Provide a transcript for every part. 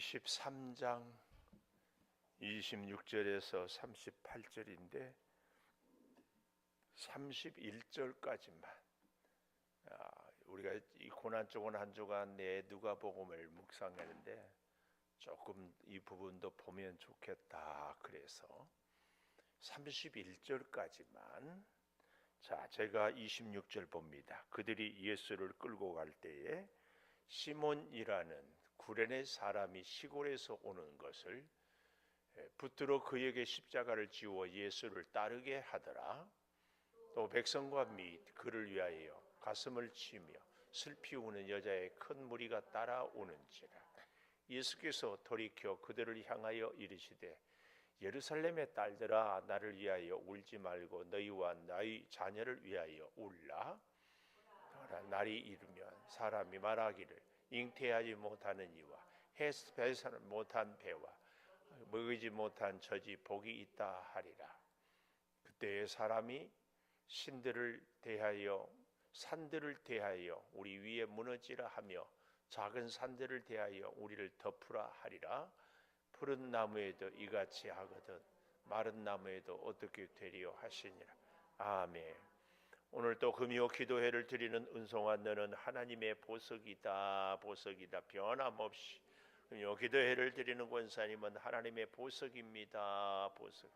23장 26절에서 38절인데 31절까지만 우리가 이 고난 쪽은 한 주간 내 누가복음을 묵상했는데 조금 이 부분도 보면 좋겠다. 그래서 31절까지만 제가 26절 봅니다. 그들이 예수를 끌고 갈 때에 시몬이라는 구레네 사람이 시골에서 오는 것을 붙들어 그에게 십자가를 지워 예수를 따르게 하더라. 또 백성과 및 그를 위하여 가슴을 치며 슬피 우는 여자의 큰 무리가 따라오는지라. 예수께서 돌이켜 그들을 향하여 이르시되 예루살렘의 딸들아, 나를 위하여 울지 말고 너희와 너희 자녀를 위하여 울라. 날이 이르면 사람이 말하기를 잉태하지 못하는 이와 배산을 못한 배와 먹이지 못한 젖이 복이 있다 하리라. 그때의 사람이 산들을 대하여 우리 위에 무너지라 하며 작은 산들을 대하여 우리를 덮으라 하리라. 푸른 나무에도 이같이 하거든 마른 나무에도 어떻게 되리요 하시니라. 아멘. 오늘 또 금요 기도회를 드리는 은송아, 너는 하나님의 보석이다. 변함없이 금요 기도회를 드리는 권사님은 하나님의 보석입니다. 보석.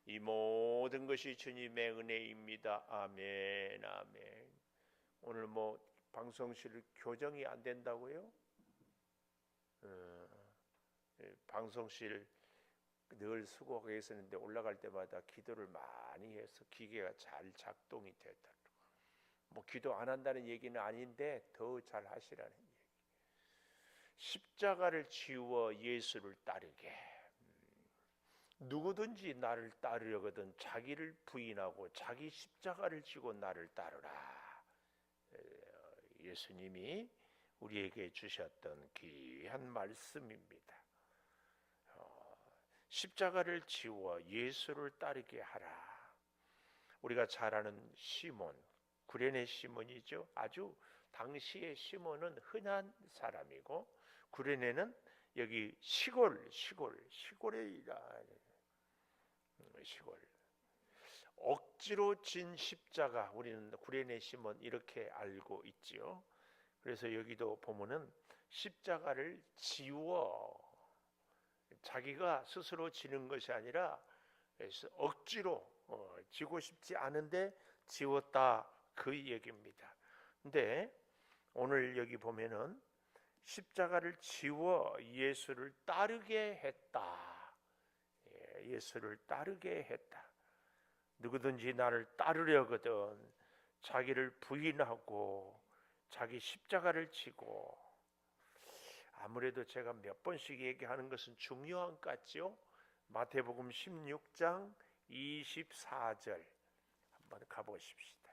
이 모든 것이 주님의 은혜입니다. 아멘. 아멘. 오늘 방송실 교정이 안 된다고요? 방송실 늘 수고하고 있었는데 올라갈 때마다 기도를 많이 해서 기계가 잘 작동이 되더라고요. 기도 안 한다는 얘기는 아닌데 더 잘 하시라는 얘기. 십자가를 지워 예수를 따르게. 누구든지 나를 따르려거든 자기를 부인하고 자기 십자가를 지고 나를 따르라. 예수님이 우리에게 주셨던 귀한 말씀입니다. 십자가를 지워 예수를 따르게 하라. 우리가 잘 아는 시몬, 구레네 시몬이죠. 아주 당시의 시몬은 흔한 사람이고 구레네는 여기 시골에 억지로 진 십자가, 우리는 구레네 시몬 이렇게 알고 있지요. 그래서 여기도 보면은 십자가를 지워, 자기가 스스로 지는 것이 아니라 억지로 지고 싶지 않은데 지웠다, 그 얘기입니다. 근데 오늘 여기 보면은 십자가를 지워 예수를 따르게 했다. 예수를 따르게 했다. 누구든지 나를 따르려거든 자기를 부인하고 자기 십자가를 지고. 아무래도 제가 몇 번씩 얘기하는 것은 중요한 것 같죠? 마태복음 16장 24절 한번 가보십시다.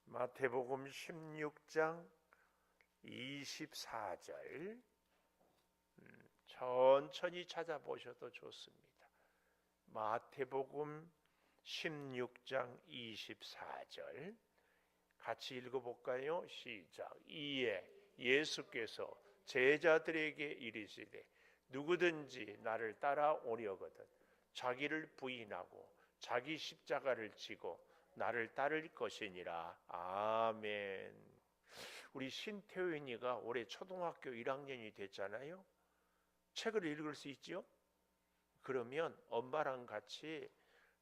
마태복음 16장 24절 천천히 찾아보셔도 좋습니다. 마태복음 16장 24절 같이 읽어볼까요? 시작. 이에 예수께서 제자들에게 이르시되 누구든지 나를 따라오려거든 자기를 부인하고 자기 십자가를 지고 나를 따를 것이니라. 아멘. 우리 신태윤이가 올해 초등학교 1학년이 됐잖아요. 책을 읽을 수 있죠? 그러면 엄마랑 같이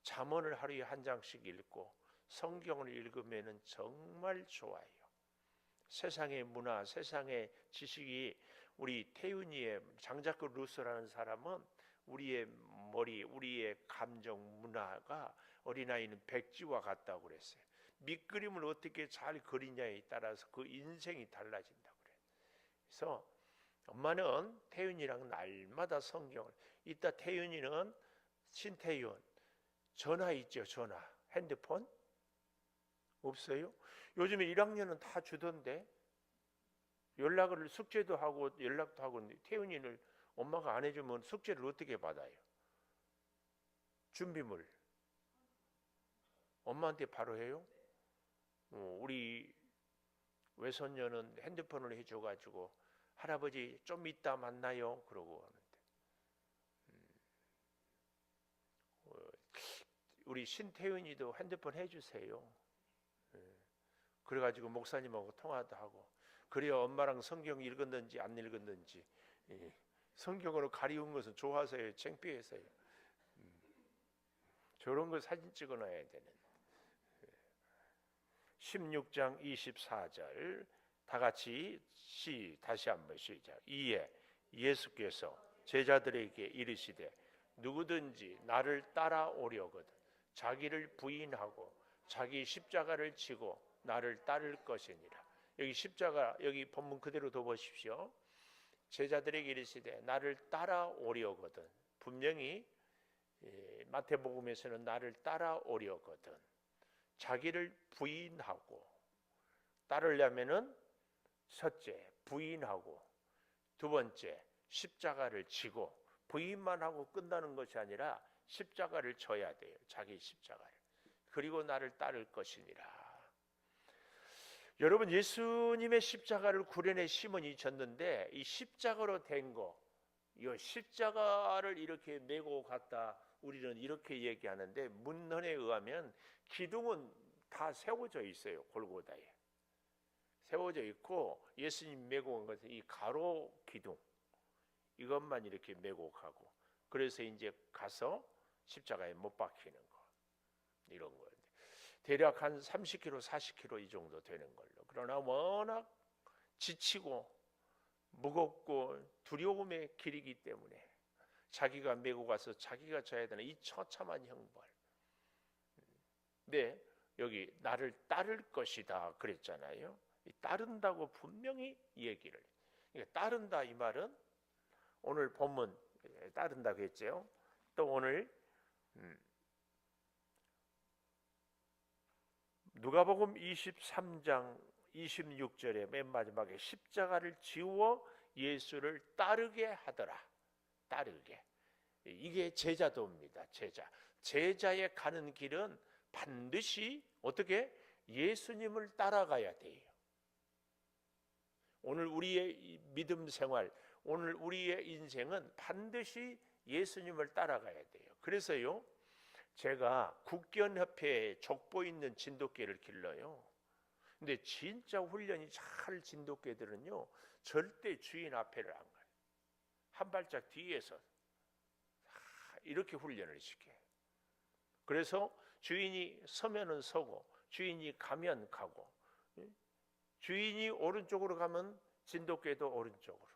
잠언을 하루에 한 장씩 읽고 성경을 읽으면 정말 좋아요. 세상의 문화, 세상의 지식이, 우리 태윤이의 장자크 루스라는 사람은 우리의 머리, 우리의 감정, 문화가 어린아이는 백지와 같다고 그랬어요. 밑그림을 어떻게 잘 그리냐에 따라서 그 인생이 달라진다고 그래요. 그래서 엄마는 태윤이랑 날마다 성경을, 이따 태윤이는 신태윤 전화 있죠? 전화, 핸드폰 없어요? 요즘에 1학년은 다 주던데 연락을, 숙제도 하고 연락도 하고. 태윤이를 엄마가 안 해주면 숙제를 어떻게 받아요? 준비물 엄마한테 바로 해요? 우리 외손녀는 핸드폰을 해줘가지고 할아버지 좀 이따 만나요. 그러고 하는데 우리 신태윤이도 핸드폰 해주세요. 그래가지고 목사님하고 통화도 하고 그래야 엄마랑 성경 읽었는지 안 읽었는지 성경으로 가리운 것은 좋아서요, 창피해서요. 저런 거 사진 찍어놔야 되는. 16장 24절 다 같이 다시 한번 시작. 이에 예수께서 제자들에게 이르시되 누구든지 나를 따라오려거든 자기를 부인하고 자기 십자가를 지고 나를 따를 것이니라. 여기 십자가 여기 본문 그대로 더 보십시오. 제자들에게 이르시되 나를 따라오려거든. 분명히 마태복음에서는 나를 따라오려거든 자기를 부인하고 따르려면은 첫째 부인하고 두 번째 십자가를 지고 부인만 하고 끝나는 것이 아니라 십자가를 져야 돼요. 자기 십자가를. 그리고 나를 따를 것이니라. 여러분 예수님의 십자가를 구련의 시몬이 졌는데 이 십자가로 된 거, 이 십자가를 이렇게 메고 갔다 우리는 이렇게 얘기하는데 문헌에 의하면 기둥은 다 세워져 있어요. 골고다에 세워져 있고 예수님 메고 간 것은 이 가로 기둥 이것만 이렇게 메고 가고 그래서 이제 가서 십자가에 못 박히는 거 이런 거예요. 대략 한 30km, 40km 이 정도 되는 걸로. 그러나 워낙 지치고 무겁고 두려움의 길이기 때문에 자기가 메고 가서 자기가 져야 되는 이 처참한 형벌. 근데 여기 나를 따를 것이다 그랬잖아요. 따른다고 분명히 얘기를. 그러니까 따른다 이 말은 오늘 본문 따른다고 했죠. 또 오늘 누가복음 23장 26절에 맨 마지막에 십자가를 지워 예수를 따르게 하더라. 따르게. 이게 제자도입니다. 제자의 가는 길은 반드시 어떻게? 예수님을 따라가야 돼요. 오늘 우리의 믿음 생활, 오늘 우리의 인생은 반드시 예수님을 따라가야 돼요. 그래서요 제가 국견협회에 족보 있는 진돗개를 길러요. 근데 진짜 훈련이 잘 진돗개들은요 절대 주인 앞에를 안 가요. 한 발짝 뒤에서 이렇게 훈련을 시켜요. 그래서 주인이 서면은 서고 주인이 가면 가고 주인이 오른쪽으로 가면 진돗개도 오른쪽으로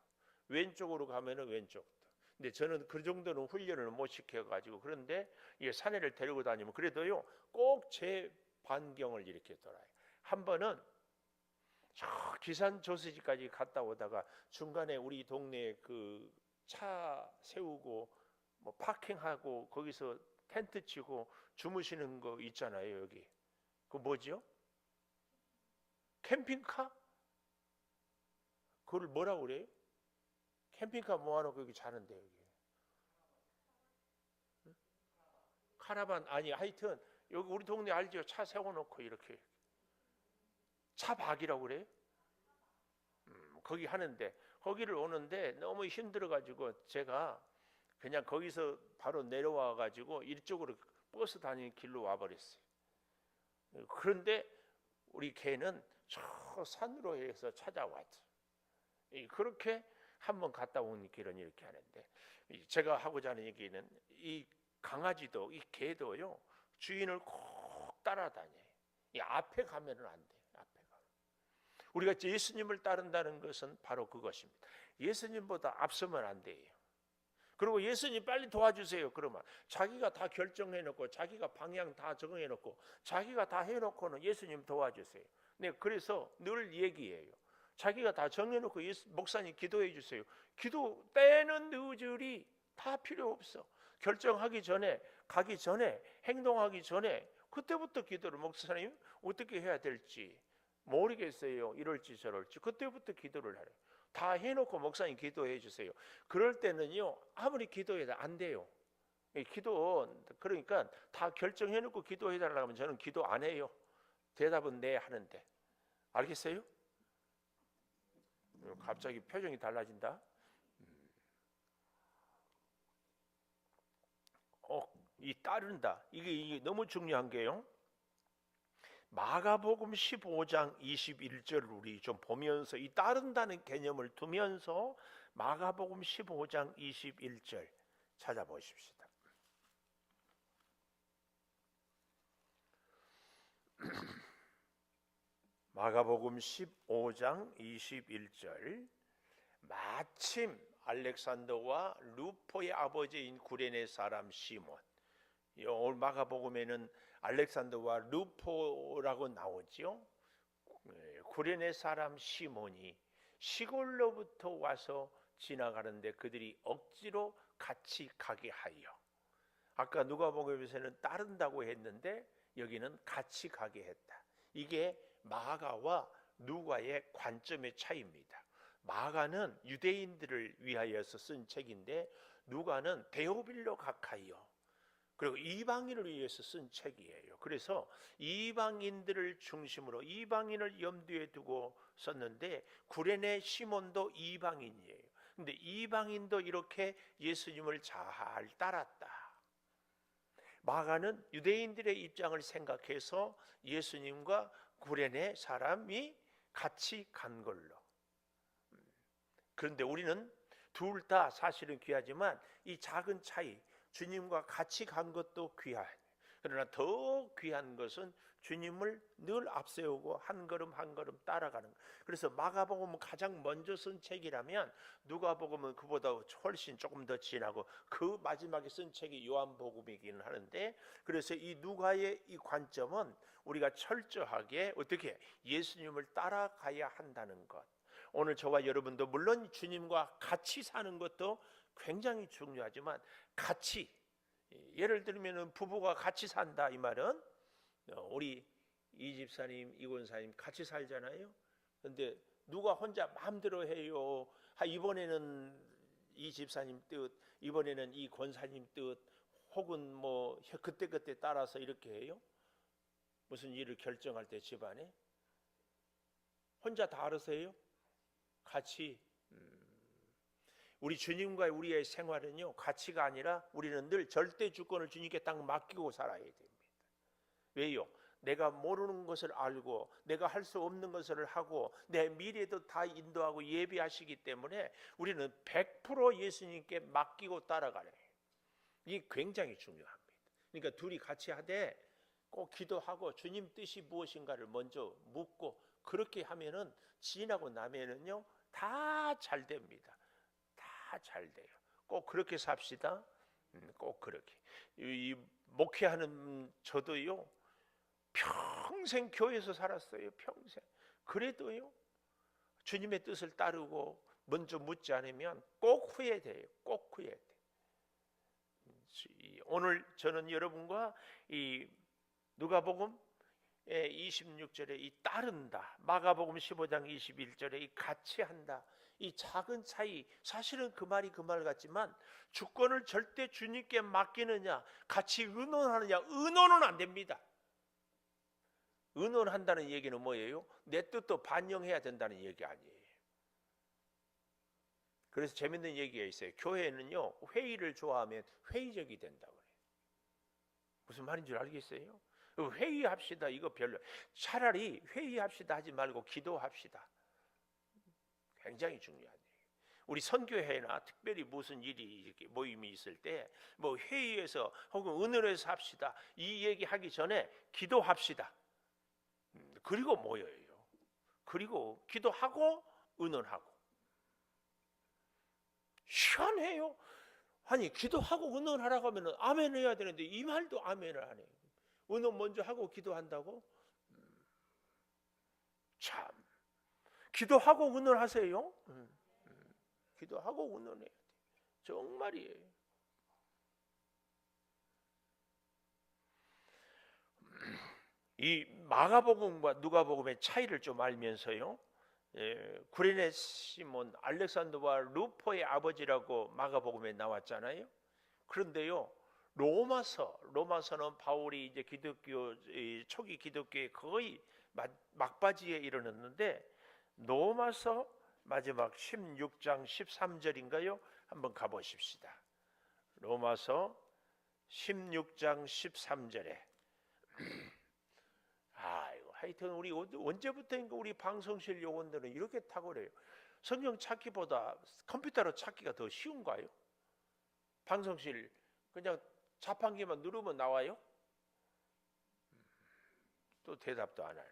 왼쪽으로 가면은 왼쪽도. 근데 저는 그 정도는 훈련을 못 시켜가지고 그런데 이 사내를 데리고 다니면 그래도요 꼭 제 반경을 이렇게 돌아요. 한 번은 저 기산 조수지까지 갔다 오다가 중간에 우리 동네에 그 차 세우고 뭐 파킹하고 거기서 텐트 치고 주무시는 거 있잖아요. 여기 그 뭐죠? 캠핑카? 그걸 뭐라고 그래요? 캠핑카 모아놓고 여기 자는데 여기 카라반 아니 하여튼 여기 우리 동네 알죠? 차 세워놓고 이렇게 차박이라고 그래요? 거기 하는데 거기를 오는데 너무 힘들어가지고 제가 그냥 거기서 바로 내려와가지고 이쪽으로 버스 다니는 길로 와버렸어요. 그런데 우리 개는 저 산으로 해서 찾아왔죠. 그렇게 한번 갔다 온 길은 이렇게 하는데 제가 하고자 하는 얘기는 이 강아지도 이 개도요 주인을 꼭 따라다녀요. 이 앞에 가면은 안 돼요. 앞에 가면. 우리가 예수님을 따른다는 것은 바로 그것입니다. 예수님보다 앞서면 안 돼요. 그리고 예수님 빨리 도와주세요. 그러면 자기가 다 결정해놓고 자기가 방향 다 정해놓고 자기가 다 해놓고는 예수님 도와주세요. 네, 그래서 늘 얘기해요. 자기가 다 정해놓고 목사님 기도해 주세요. 기도 때는 늦으리 다 필요 없어. 결정하기 전에 가기 전에 행동하기 전에 그때부터 기도를 목사님 어떻게 해야 될지 모르겠어요. 이럴지 저럴지 그때부터 기도를 하래요. 다 해놓고 목사님 기도해 주세요. 그럴 때는요 아무리 기도해도 안 돼요. 기도 그러니까 다 결정해놓고 기도해달라고 하면 저는 기도 안 해요. 대답은 네 하는데 알겠어요? 갑자기 표정이 달라진다. 이 따른다. 이게 너무 중요한 게요. 마가복음 15장 21절 우리 좀 보면서 이 따른다는 개념을 두면서 마가복음 15장 21절 찾아보십시다. 마가복음 15장 21절 마침 알렉산더와 루포의 아버지인 구레네 사람 시몬. 오늘 마가복음에는 알렉산더와 루포라고 나오죠. 구레네 사람 시몬이 시골로부터 와서 지나가는데 그들이 억지로 같이 가게 하여. 아까 누가복음에서는 따른다고 했는데 여기는 같이 가게 했다. 이게 마가와 누가의 관점의 차이입니다. 마가는 유대인들을 위하여서 쓴 책인데 누가는 데오빌로 각하여 그리고 이방인을 위해서 쓴 책이에요. 그래서 이방인들을 중심으로 이방인을 염두에 두고 썼는데 구레네 시몬도 이방인이에요. 근데 이방인도 이렇게 예수님을 잘 따랐다. 마가는 유대인들의 입장을 생각해서 예수님과 구레네 사람이 같이 간 걸로. 그런데 우리는 둘 다 사실은 귀하지만 이 작은 차이, 주님과 같이 간 것도 귀하요. 그러나 더 귀한 것은 주님을 늘 앞세우고 한 걸음 한 걸음 따라가는 것. 그래서 마가복음은 가장 먼저 쓴 책이라면 누가복음은 그보다 훨씬 조금 더 지나고 그 마지막에 쓴 책이 요한복음이기는 하는데, 그래서 이 누가의 이 관점은 우리가 철저하게 어떻게 예수님을 따라가야 한다는 것. 오늘 저와 여러분도 물론 주님과 같이 사는 것도 굉장히 중요하지만 같이, 예를 들면 부부가 같이 산다 이 말은 우리 이 집사님 이 권사님 같이 살잖아요. 근데 누가 혼자 마음대로 해요. 이번에는 이 집사님 뜻, 이번에는 이 권사님 뜻, 혹은 뭐 그때 따라서 이렇게 해요. 무슨 일을 결정할 때 집안에 혼자 다 알아서 해요? 같이. 우리 주님과의 우리의 생활은요, 가치가 아니라 우리는 늘 절대 주권을 주님께 딱 맡기고 살아야 됩니다. 왜요? 내가 모르는 것을 알고 내가 할 수 없는 것을 하고 내 미래도 다 인도하고 예비하시기 때문에 우리는 100% 예수님께 맡기고 따라가는 거예요. 이게 굉장히 중요합니다. 그러니까 둘이 같이 하되 꼭 기도하고 주님 뜻이 무엇인가를 먼저 묻고 그렇게 하면은 지나고 나면은요 다 잘 됩니다. 다 잘 돼요. 꼭 그렇게 삽시다. 꼭 그렇게. 이 목회하는 저도요 평생 교회에서 살았어요. 평생. 그래도요 주님의 뜻을 따르고 먼저 묻지 않으면 꼭 후회돼요. 꼭 후회돼. 오늘 저는 여러분과 이 누가복음 26절에 이 따른다, 마가복음 15장 21절에 이 같이 한다, 이 작은 차이, 사실은 그 말이 그 말 같지만 주권을 절대 주님께 맡기느냐, 같이 의논하느냐, 의논은 안 됩니다. 의논한다는 얘기는 뭐예요? 내 뜻도 반영해야 된다는 얘기 아니에요. 그래서 재밌는 얘기가 있어요. 교회는요 회의를 좋아하면 회의적이 된다고 그래요. 무슨 말인 줄 알겠어요? 회의합시다 이거 별로. 차라리 회의합시다 하지 말고 기도합시다. 굉장히 중요한 얘기예요. 우리 선교회나 특별히 무슨 일이 이렇게 모임이 있을 때 뭐 회의에서 혹은 의논해서 합시다 이 얘기하기 전에 기도합시다. 그리고 모여요. 그리고 기도하고 의논하고. 희한해요. 아니 기도하고 의논하라고 하면 아멘 해야 되는데 이 말도 아멘을 안 해요. 의논 먼저 하고 기도한다고? 참. 기도하고 의논하세요. 기도하고 의논해야 돼. 정말이에요. 이 마가복음과 누가복음의 차이를 좀 알면서요. 구레네 시몬, 알렉산더와 루포의 아버지라고 마가복음에 나왔잖아요. 그런데요. 로마서는 바울이 이제 기독교 초기 기독교의 거의 막바지에 이르렀는데 로마서 마지막 16장 13절인가요? 한번 가보십시다. 로마서 16장 13절에 하여튼 우리 언제부터인가 우리 방송실 요원들은 이렇게 탁월해요. 성경 찾기보다 컴퓨터로 찾기가 더 쉬운가요? 방송실 그냥 자판기만 누르면 나와요? 또 대답도 안 하네.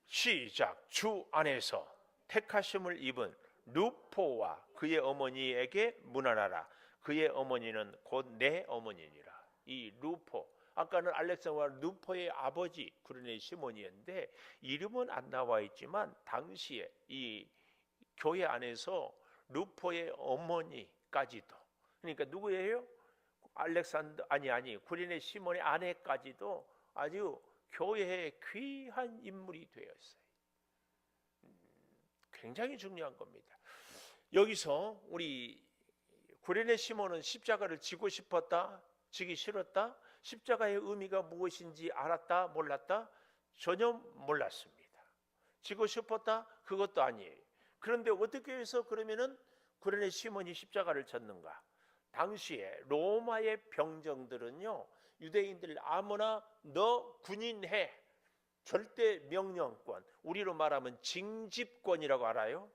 시작. 주 안에서 택하심을 입은 루포와 그의 어머니에게 문안하라. 그의 어머니는 곧 내 어머니니라. 이 루포, 아까는 알렉산더와 루포의 아버지 구레네 시몬이었는데 이름은 안 나와 있지만 당시에 이 교회 안에서 루포의 어머니까지도, 그러니까 누구예요? 알렉산더 아니 구레네 시몬의 아내까지도 아주 교회의 귀한 인물이 되었어요. 굉장히 중요한 겁니다. 여기서 우리 구레네 시몬은 십자가를 지고 싶었다? 지기 싫었다? 십자가의 의미가 무엇인지 알았다? 몰랐다? 전혀 몰랐습니다. 지고 싶었다? 그것도 아니에요. 그런데 어떻게 해서 그러면은 구레네 시몬이 십자가를 졌는가? 당시에 로마의 병정들은요, 유대인들 아무나 너 군인해, 절대 명령권, 우리로 말하면 징집권이라고 알아요?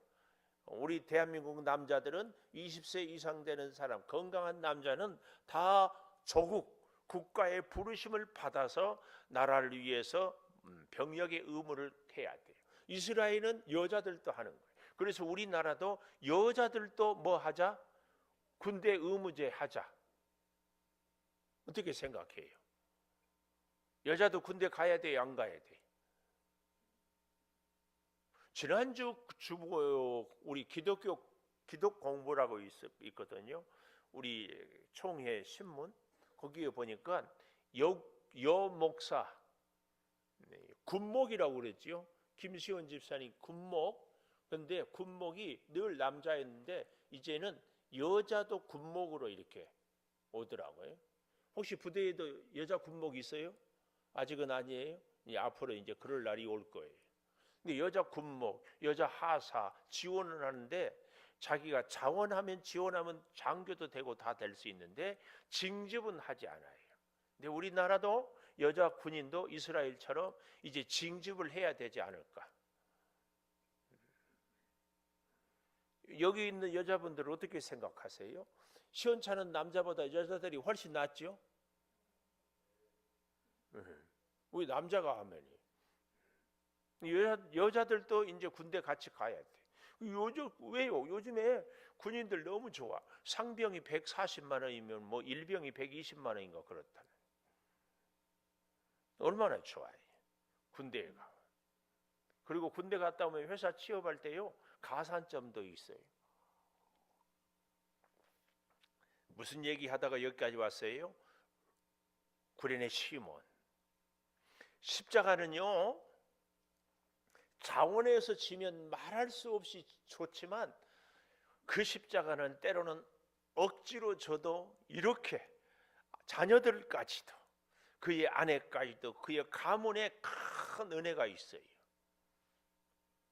우리 대한민국 남자들은 20세 이상 되는 사람, 건강한 남자는 다 조국, 국가의 부르심을 받아서 나라를 위해서 병역의 의무를 해야 돼요. 이스라엘은 여자들도 하는 거예요. 그래서 우리나라도 여자들도 뭐 하자? 군대 의무제 하자. 어떻게 생각해요? 여자도 군대 가야 돼요? 안 가야 돼요? 지난주 우리 기독 공부라고 있거든요. 우리 총회 신문 거기에 보니까 여 목사 군목이라고 그랬죠. 김시원 집사님 군목. 근데 군목이 늘 남자였는데 이제는 여자도 군목으로 이렇게 오더라고요. 혹시 부대에도 여자 군목 있어요? 아직은 아니에요. 앞으로 이제 그럴 날이 올 거예요. 근데 여자 군목, 여자 하사 지원을 하는데 자기가 자원하면 지원하면 장교도 되고 다 될 수 있는데 징집은 하지 않아요. 근데 우리나라도 여자 군인도 이스라엘처럼 이제 징집을 해야 되지 않을까? 여기 있는 여자분들은 어떻게 생각하세요? 시원찮은 남자보다 여자들이 훨씬 낫죠? 우리 남자가 하면이 여자들도 이제 군대 같이 가야 돼. 왜요? 요즘에 군인들 너무 좋아. 상병이 140만 원이면 뭐 일병이 120만 원인가 그렇다네. 얼마나 좋아요. 군대에 가. 그리고 군대 갔다 오면 회사 취업할 때요 가산점도 있어요. 무슨 얘기 하다가 여기까지 왔어요? 구레네 시몬. 십자가는요 자원에서 지면 말할 수 없이 좋지만 그 십자가는 때로는 억지로 져도 이렇게 자녀들까지도 그의 아내까지도 그의 가문에 큰 은혜가 있어요.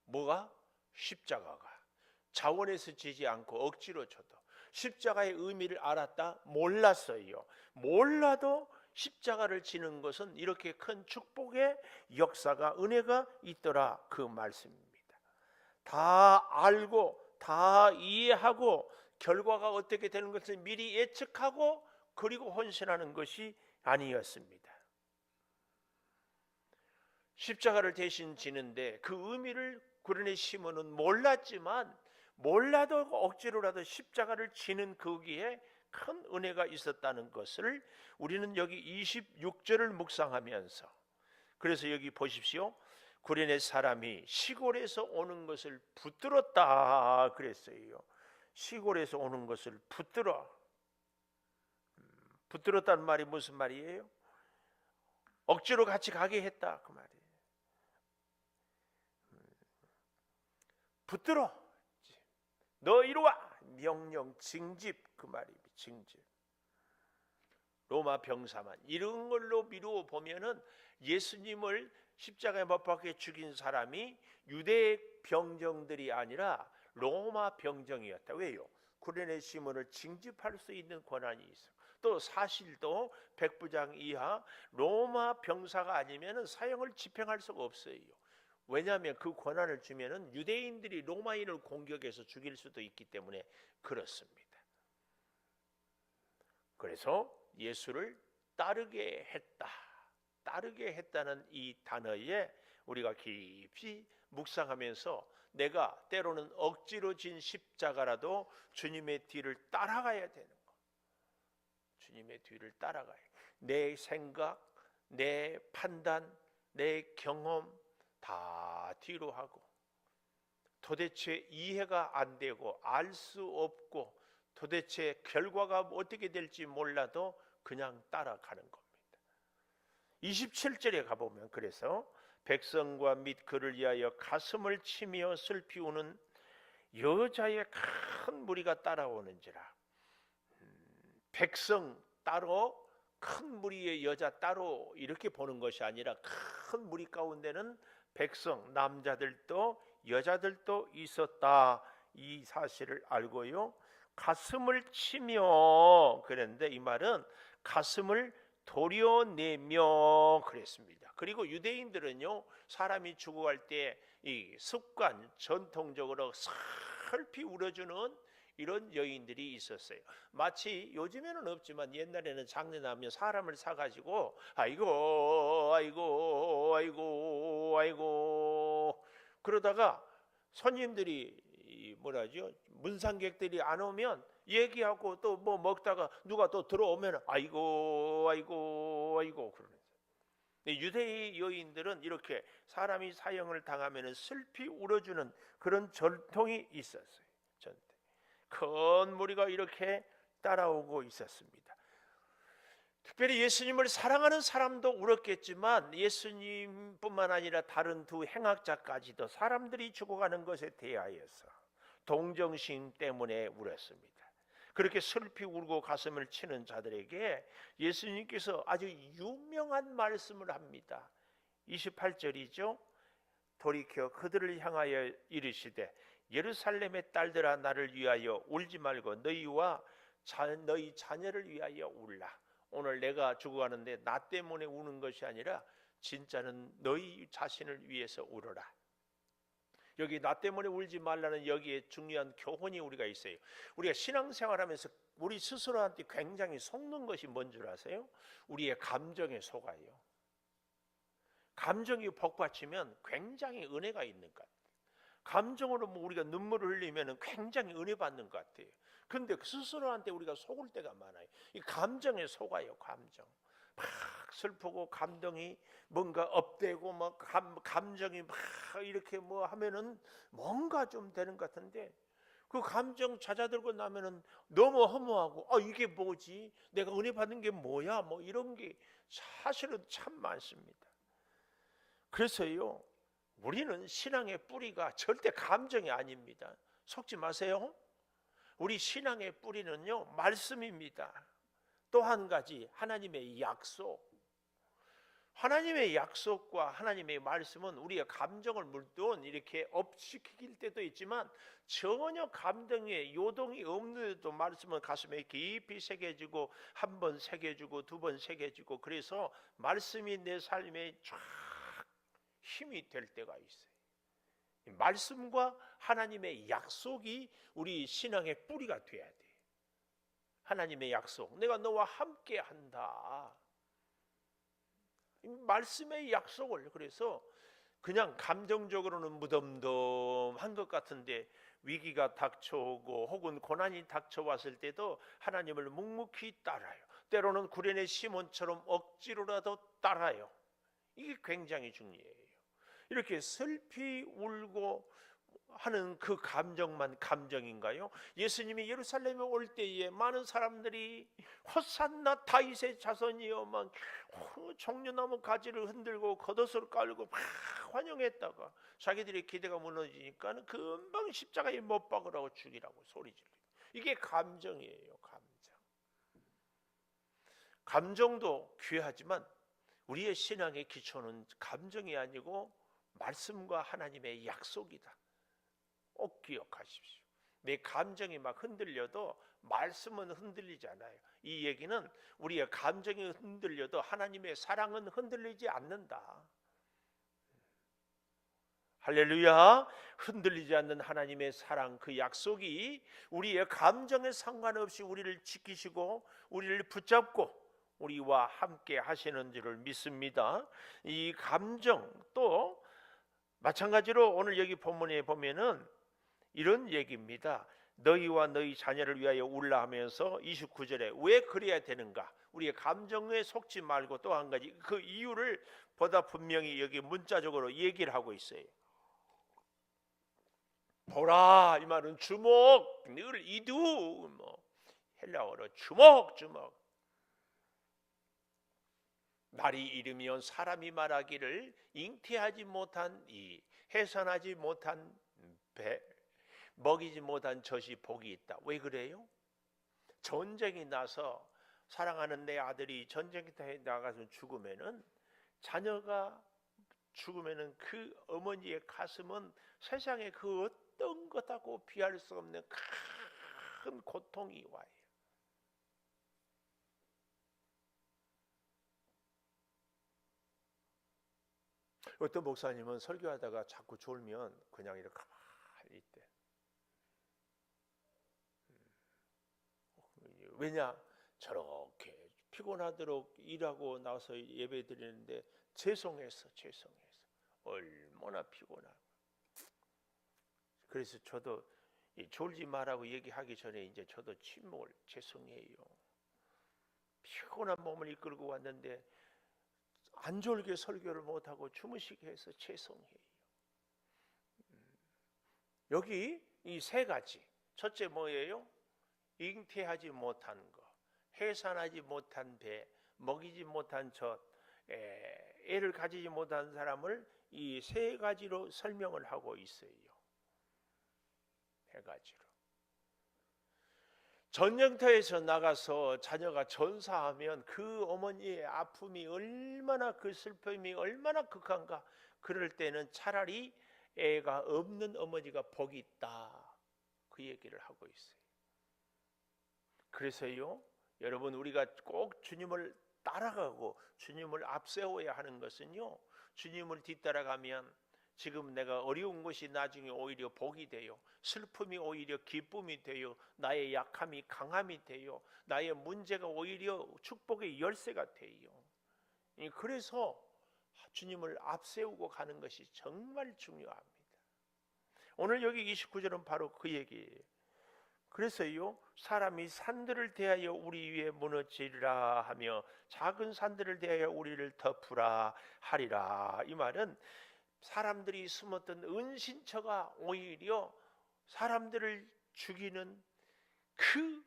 뭐가? 십자가가 자원에서 지지 않고 억지로 져도. 십자가의 의미를 알았다? 몰랐어요. 몰라도 십자가를 지는 것은 이렇게 큰 축복의 역사가 은혜가 있더라 그 말씀입니다. 다 알고 다 이해하고 결과가 어떻게 되는 것을 미리 예측하고 그리고 헌신하는 것이 아니었습니다. 십자가를 대신 지는데 그 의미를 구레네 시몬은 몰랐지만 몰라도 억지로라도 십자가를 지는 거기에 큰 은혜가 있었다는 것을 우리는 여기 26절을 묵상하면서, 그래서 여기 보십시오. 구레네 사람이 시골에서 오는 것을 붙들었다 그랬어요. 시골에서 오는 것을 붙들었다는 말이 무슨 말이에요? 억지로 같이 가게 했다 그 말이에요. 붙들어, 너 이리 와, 명령, 징집 그 말입니다. 징집. 로마 병사만 이런 걸로 미루어 보면은 예수님을 십자가에 못 박혀 죽인 사람이 유대 병정들이 아니라 로마 병정이었다. 왜요? 쿠레네 시몬을 징집할 수 있는 권한이 있어. 또 사실도 백부장 이하 로마 병사가 아니면 사형을 집행할 수가 없어요. 왜냐하면 그 권한을 주면은 유대인들이 로마인을 공격해서 죽일 수도 있기 때문에 그렇습니다. 그래서 예수를 따르게 했다. 따르게 했다는 이 단어에 우리가 깊이 묵상하면서 내가 때로는 억지로 진 십자가라도 주님의 뒤를 따라가야 되는 거. 주님의 뒤를 따라가야. 내 생각, 내 판단, 내 경험 다 뒤로 하고 도대체 이해가 안 되고 알 수 없고 도대체 결과가 어떻게 될지 몰라도 그냥 따라가는 겁니다. 27절에 가보면 그래서 백성과 및 그를 위하여 가슴을 치며 슬피 우는 여자의 큰 무리가 따라오는지라. 백성 따로 큰 무리의 여자 따로 이렇게 보는 것이 아니라 큰 무리 가운데는 백성 남자들도 여자들도 있었다. 이 사실을 알고요. 가슴을 치며 그랬는데 이 말은 가슴을 도려내며 그랬습니다. 그리고 유대인들은요 사람이 죽어갈 때 이 습관 전통적으로 슬피 울어주는 이런 여인들이 있었어요. 마치 요즘에는 없지만 옛날에는 장례 나면 사람을 사가지고 아이고 아이고 아이고 아이고 그러다가 손님들이 뭐라죠? 문상객들이 안 오면 얘기하고 또 뭐 먹다가 누가 또 들어오면 아이고 아이고 아이고 그러는. 유대의 여인들은 이렇게 사람이 사형을 당하면 슬피 울어주는 그런 전통이 있었어요. 큰 무리가 이렇게 따라오고 있었습니다. 특별히 예수님을 사랑하는 사람도 울었겠지만 예수님뿐만 아니라 다른 두 행악자까지도 사람들이 죽어가는 것에 대하여서 동정심 때문에 울었습니다. 그렇게 슬피 울고 가슴을 치는 자들에게 예수님께서 아주 유명한 말씀을 합니다. 28절이죠. 돌이켜 그들을 향하여 이르시되 예루살렘의 딸들아 나를 위하여 울지 말고 너희 자녀를 위하여 울라. 오늘 내가 죽어가는데 나 때문에 우는 것이 아니라 진짜는 너희 자신을 위해서 울어라. 여기 나 때문에 울지 말라는 여기에 중요한 교훈이 우리가 있어요. 우리가 신앙생활하면서 우리 스스로한테 굉장히 속는 것이 뭔 줄 아세요? 우리의 감정에 속아요. 감정이 복받치면 굉장히 은혜가 있는 것 같아요. 감정으로 우리가 눈물을 흘리면 굉장히 은혜 받는 것 같아요. 그런데 스스로한테 우리가 속을 때가 많아요. 이 감정에 속아요. 감정 막 슬프고 감동이 뭔가 업되고 막 감정이 막 이렇게 뭐 하면은 뭔가 좀 되는 것 같은데 그 감정 잦아들고 나면은 너무 허무하고 이게 뭐지? 내가 은혜 받는 게 뭐야? 뭐 이런 게 사실은 참 많습니다. 그래서요 우리는 신앙의 뿌리가 절대 감정이 아닙니다. 속지 마세요. 우리 신앙의 뿌리는요 말씀입니다. 또 한 가지 하나님의 약속. 하나님의 약속과 하나님의 말씀은 우리의 감정을 물론 이렇게 업시킬 때도 있지만 전혀 감정에 요동이 없는데도 말씀은 가슴에 깊이 새겨지고 한 번 새겨지고 두 번 새겨지고 그래서 말씀이 내 삶에 쫙 힘이 될 때가 있어요. 말씀과 하나님의 약속이 우리 신앙의 뿌리가 돼야 돼. 하나님의 약속, 내가 너와 함께 한다. 말씀의 약속을 그래서 그냥 감정적으로는 무덤덤한 것 같은데 위기가 닥쳐오고 혹은 고난이 닥쳐왔을 때도 하나님을 묵묵히 따라요. 때로는 구레네 시몬처럼 억지로라도 따라요. 이게 굉장히 중요해요. 이렇게 슬피 울고 하는 그 감정만 감정인가요? 예수님이 예루살렘에 올 때에 많은 사람들이 호산나 다윗의 자손이여 막 종려나무 가지를 흔들고 겉옷을 깔고 막 환영했다가 자기들의 기대가 무너지니까 금방 십자가에 못 박으라고 죽이라고 소리 지르고. 이게 감정이에요. 감정도 귀하지만 우리의 신앙의 기초는 감정이 아니고 말씀과 하나님의 약속이다. 꼭 기억하십시오. 내 감정이 막 흔들려도 말씀은 흔들리지 않아요. 이 얘기는 우리의 감정이 흔들려도 하나님의 사랑은 흔들리지 않는다. 할렐루야. 흔들리지 않는 하나님의 사랑, 그 약속이 우리의 감정에 상관없이 우리를 지키시고 우리를 붙잡고 우리와 함께 하시는 줄을 믿습니다. 이 감정 또 마찬가지로 오늘 여기 본문에 보면은 이런 얘기입니다. 너희와 너희 자녀를 위하여 울라 하면서 29절에 왜 그래야 되는가? 우리의 감정에 속지 말고 또 한 가지 그 이유를 보다 분명히 여기 문자적으로 얘기를 하고 있어요. 보라, 이 말은 주목, 늘 이두, 헬라어로 주목. 날이 이르면 사람이 말하기를 잉태하지 못한 이 해산하지 못한 배, 먹이지 못한 젖이 복이 있다. 왜 그래요? 전쟁이 나서 사랑하는 내 아들이 전쟁터에 나가서 죽으면은, 자녀가 죽으면은 그 어머니의 가슴은 세상에 그 어떤 것하고 비할 수 없는 큰 고통이 와요. 어떤 목사님은 설교하다가 자꾸 졸면 그냥 이렇게 가만히 있대. 왜냐? 저렇게 피곤하도록 일하고 나서 예배 드리는데 죄송해서 얼마나 피곤하고. 그래서 저도 졸지 말라고 얘기하기 전에 이제 저도 침묵을, 죄송해요. 피곤한 몸을 이끌고 왔는데 안 졸게 설교를 못하고 주무시게 해서 죄송해요. 여기 이 세 가지, 첫째 뭐예요? 잉태하지 못한 것, 해산하지 못한 배, 먹이지 못한 젖, 애를 가지지 못한 사람을 이 세 가지로 설명을 하고 있어요. 세 가지로. 전쟁터에서 나가서 자녀가 전사하면 그 어머니의 아픔이 얼마나, 그 슬픔이 얼마나 극한가. 그럴 때는 차라리 애가 없는 어머니가 복이 있다, 그 얘기를 하고 있어요. 그래서요, 여러분, 우리가 꼭 주님을 따라가고 주님을 앞세워야 하는 것은요, 주님을 뒤따라가면 지금 내가 어려운 것이 나중에 오히려 복이 돼요. 슬픔이 오히려 기쁨이 돼요. 나의 약함이 강함이 돼요. 나의 문제가 오히려 축복의 열쇠가 돼요. 그래서 주님을 앞세우고 가는 것이 정말 중요합니다. 오늘 여기 29절은 바로 그 얘기예요. 그래서요, 사람이 산들을 대하여 우리 위에 무너지리라 하며 작은 산들을 대하여 우리를 덮으라 하리라. 이 말은 사람들이 숨었던 은신처가 오히려 사람들을 죽이는 그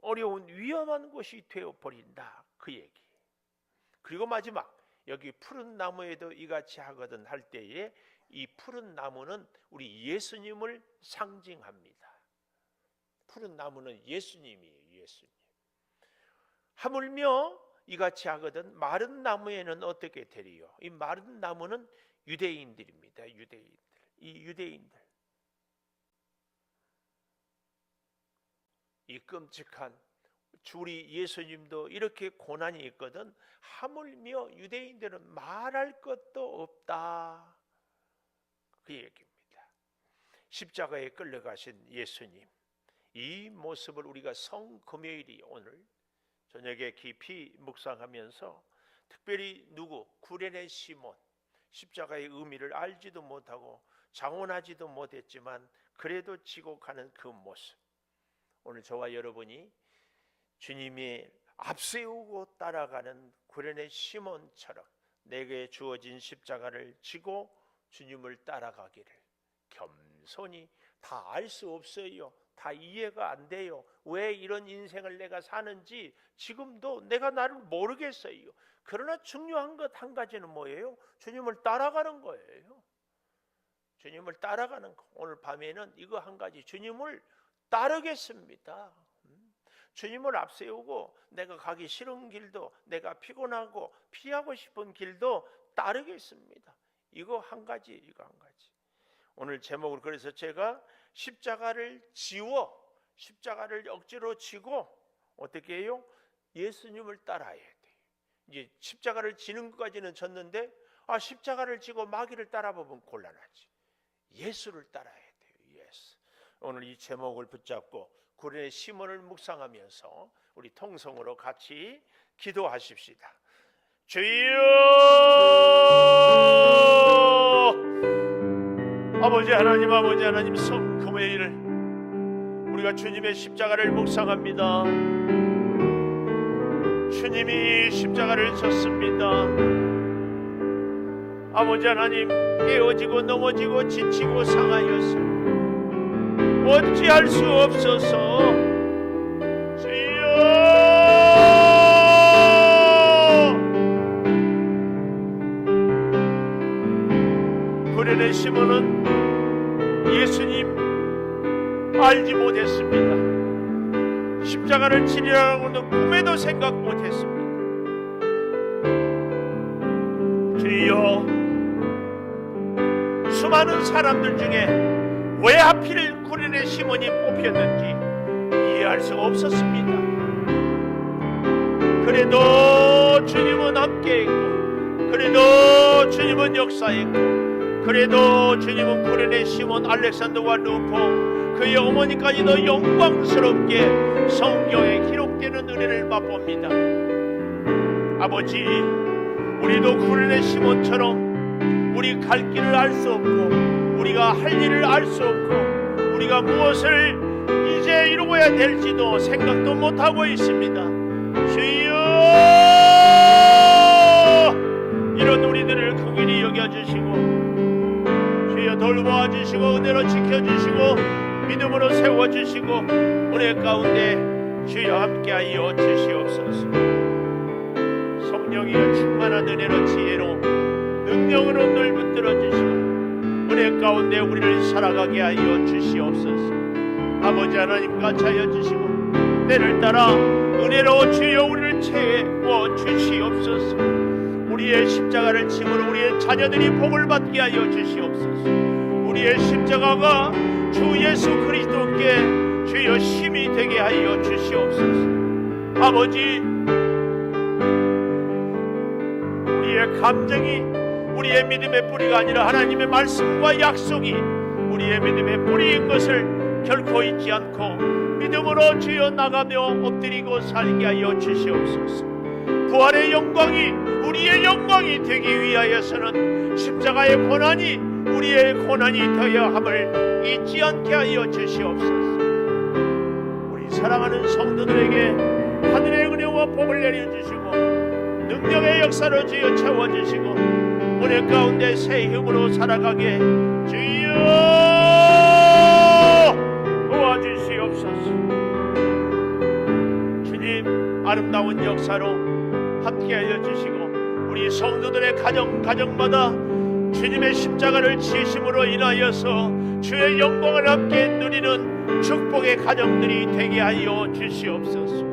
어려운 위험한 곳이 되어버린다, 그 얘기. 그리고 마지막, 여기 푸른 나무에도 이같이 하거든 할 때에 이 푸른 나무는 우리 예수님을 상징합니다. 푸른 나무는 예수님이에요. 예수님. 하물며 이같이 하거든 마른 나무에는 어떻게 되리요? 이 마른 나무는 유대인들입니다. 유대인들. 이 유대인들, 이 끔찍한 우리 예수님도 이렇게 고난이 있거든. 하물며 유대인들은 말할 것도 없다, 그 얘기입니다. 십자가에 끌려가신 예수님, 이 모습을 우리가 성금요일이 오늘 저녁에 깊이 묵상하면서 특별히 누구? 구레네 시몬, 십자가의 의미를 알지도 못하고 장원하지도 못했지만 그래도 지고 가는 그 모습, 오늘 저와 여러분이 주님이 앞세우고 따라가는 구레네 시몬처럼 내게 주어진 십자가를 지고 주님을 따라가기를 겸손히. 다 알 수 없어요. 다 이해가 안 돼요. 왜 이런 인생을 내가 사는지 지금도 내가 나를 모르겠어요. 그러나 중요한 것 한 가지는 뭐예요? 주님을 따라가는 거예요. 주님을 따라가는 거. 오늘 밤에는 이거 한 가지, 주님을 따르겠습니다. 주님을 앞세우고 내가 가기 싫은 길도, 내가 피곤하고 피하고 싶은 길도 따르겠습니다. 이거 한 가지. 오늘 제목을 그래서 제가 십자가를 억지로 지고 어떻게 해요? 예수님을 따라야 돼요. 이제 십자가를 지는 것까지는 졌는데 십자가를 지고 마귀를 따라보면 곤란하지. 예수를 따라야 돼요. 예수. 오늘 이 제목을 붙잡고 구린의 시몬을 묵상하면서 우리 통성으로 같이 기도하십시다. 주여, 아버지 하나님, 금요일 우리가 주님의 십자가를 묵상합니다. 주님이 십자가를 졌습니다. 아버지 하나님, 깨어지고 넘어지고 지치고 상하여서 어찌할 수 없어서 주여, 구린의 시몬은 예수님 알지 못했습니다. 십자가를 지리라고는 꿈에도 생각 못했습니다. 주여, 수많은 사람들 중에 왜 하필 구린의 시몬이 뽑혔는지 이해할 수 없었습니다. 그래도 주님은 함께 있고, 그래도 주님은 역사했고, 그래도 주님은 구린의 시몬, 알렉산더와 루포, 그의 어머니까지도 영광스럽게 성경에 기록되는 은혜를 맛봅니다. 아버지, 우리도 구린의 시몬처럼 우리 갈 길을 알 수 없고, 우리가 할 일을 알 수 없고, 우리가 무엇을 이제 이루어야 될지도 생각도 못하고 있습니다. 주여, 이런 우리들을 긍휼히 여겨주시고, 주여 돌보아주시고, 은혜로 지켜주시고, 믿음으로 세워주시고, 은혜 가운데 주여 함께하여 주시옵소서. 성령이여 충만한 은혜로 지혜로 능력으로 늘 붙들어주시고, 은혜 가운데 우리를 살아가게 하여 주시옵소서. 아버지 하나님 같이 하여 주시고, 때를 따라 은혜로 주여 우리를 채워 주시옵소서. 우리의 십자가를 짐으로 우리의 자녀들이 복을 받게 하여 주시옵소서. 우리의 십자가가 주 예수 그리스도께 주여 힘이 되게 하여 주시옵소서. 아버지, 우리의 감정이 우리의 믿음의 뿌리가 아니라 하나님의 말씀과 약속이 우리의 믿음의 뿌리인 것을 결코 잊지 않고 믿음으로 주여 나가며 엎드리고 살게 하여 주시옵소서. 부활의 영광이 우리의 영광이 되기 위하여서는 십자가의 고난이 우리의 고난이 되어야 함을 잊지 않게 하여 주시옵소서. 우리 사랑하는 성도들에게 하늘의 은혜와 복을 내려주시고, 능력의 역사로 주여 채워주시고, 은혜 가운데 새 힘으로 살아가게 주여 도와주시옵소서. 주님, 아름다운 역사로 함께하여 주시고, 우리 성도들의 가정마다 주님의 십자가를 지심으로 인하여서 주의 영광을 함께 누리는 축복의 가정들이 되게 하여 주시옵소서.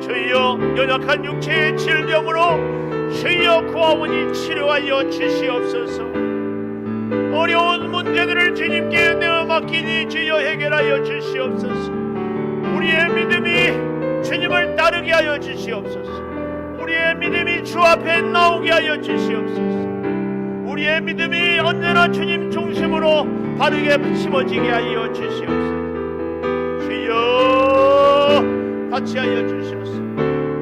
주여, 연약한 육체의 질병으로 주여 구하오니 치료하여 주시옵소서. 어려운 문제들을 주님께 내어 맡기니 주여 해결하여 주시옵소서. 우리의 믿음이 주님을 따르게 하여 주시옵소서. 우리의 믿음이 주 앞에 나오게 하여 주시옵소서. 우리의 믿음이 언제나 주님 중심으로 바르게 심어지게 하여 주시옵소서. 주여, 같이 하여 주시옵소서.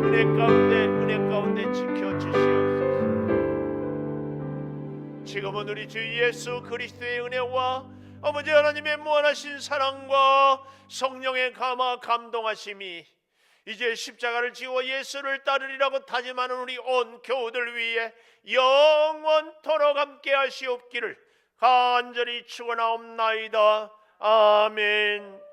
은혜 가운데 지켜주시옵소서. 지금은 우리 주 예수 그리스도의 은혜와 아버지 하나님의 무한하신 사랑과 성령의 감동하심이 이제 십자가를 지고 예수를 따르리라고 다짐하는 우리 온 교우들 위해 영원토록 함께 하시옵기를 간절히 축원하옵나이다. 아멘.